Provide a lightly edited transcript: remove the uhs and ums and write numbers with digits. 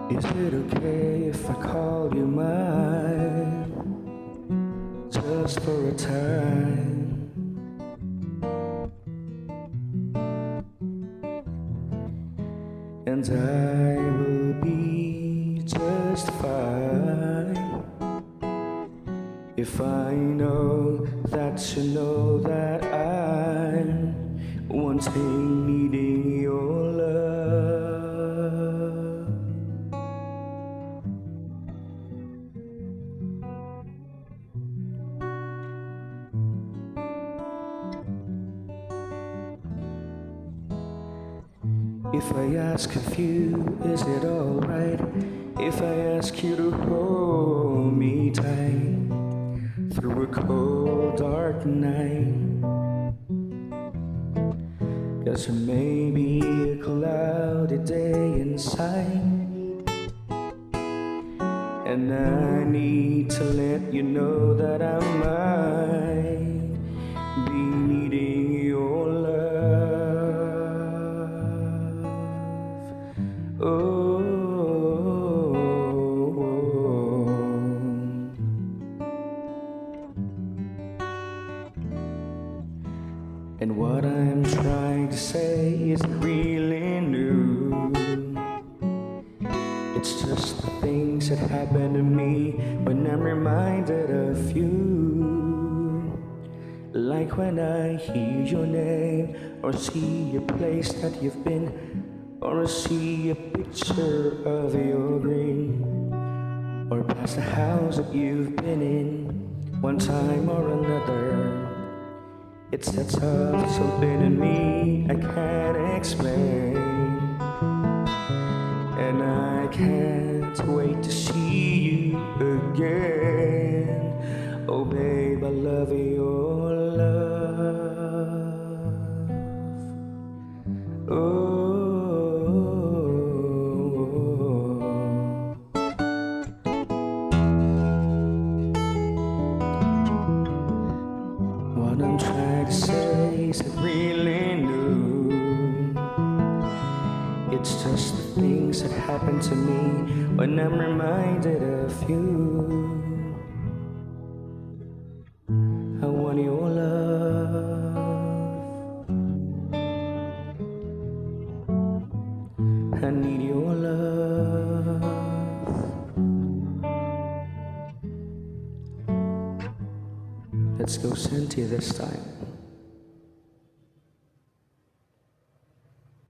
Is it okay if I call you mine, just for a time? And I will be just fine if I know that you know that I'm wanting, needing your love. If I ask of you, is it alright if I ask you to hold me tight through a cold dark night? 'Cause it may be a cloudy day inside, and I need to let you know that I might be needing your love. Oh, and what I'm trying to say isn't really new. It's just the things that happen to me when I'm reminded of you. Like when I hear your name, or see a place that you've been, or see a picture of your green, or past the house that you've been in one time or another. It sets off something in me I can't explain, and I can't wait to see you again. Oh babe, I love your love. Oh, what I'm trying to say isn't really new. It's just the things that happen to me when I'm reminded of you. I want your love. I need your love. Let's go Senti this time.